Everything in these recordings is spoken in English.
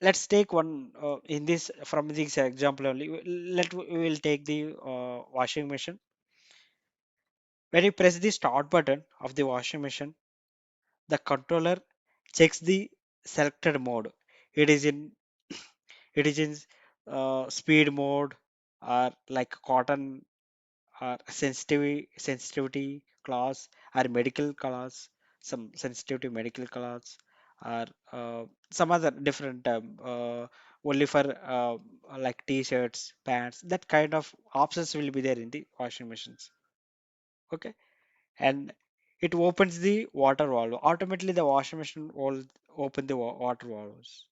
let's take one in this from this example only. We will take the washing machine. When you press the start button of the washing machine, the controller checks the selected mode. It is in it is in speed mode, or like cotton, or sensitivity class, or medical class, some sensitivity medical class, or some other different only for like t-shirts, pants. That kind of options will be there in the washing machines. Okay, and it opens the water valve. Automatically, the washing machine will open the water valves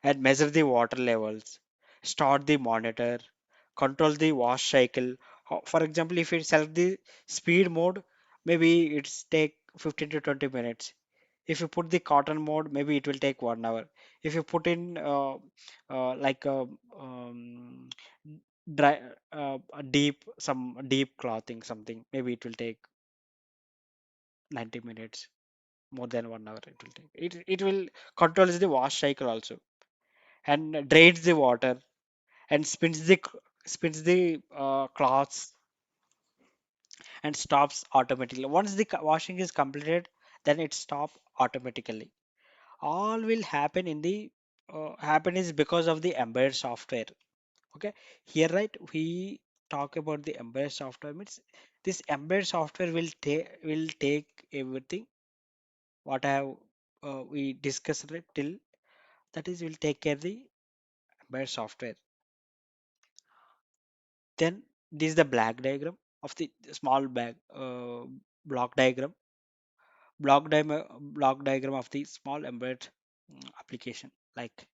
and measure the water levels, start the monitor, control the wash cycle. For example, if you select the speed mode, maybe it's take 15 to 20 minutes. If you put the cotton mode, maybe it will take 1 hour. If you put in like um, dry, a deep clothing something, maybe it will take 90 minutes, more than 1 hour it will take. It will controls the wash cycle also, and drains the water, and spins the cloths, and stops automatically. Once the washing is completed, then it stop automatically. All will happen in the happen is because of the embedded software. Okay, here right we talk about the embedded software means this embedded software will take everything what I have we discussed it till, that is will take care the embedded software. Then this is the black diagram of the small block diagram block diagram of the small embedded application, like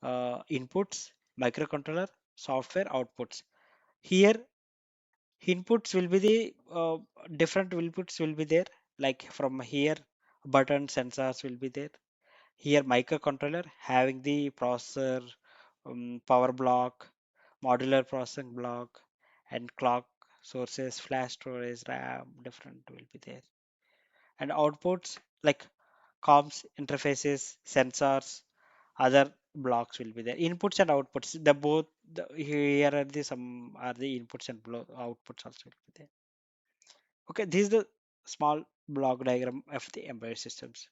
inputs, microcontroller, software outputs. Here inputs will be the different inputs will be there, like from here button sensors will be there. Here microcontroller having the processor, power block, modular processing block, and clock sources, flash storage, RAM, different will be there. And outputs like comms, interfaces, sensors, other blocks will be there. Inputs and outputs, the both here are the some are the inputs and outputs also will be there. Okay, this is the small block diagram of the embedded systems.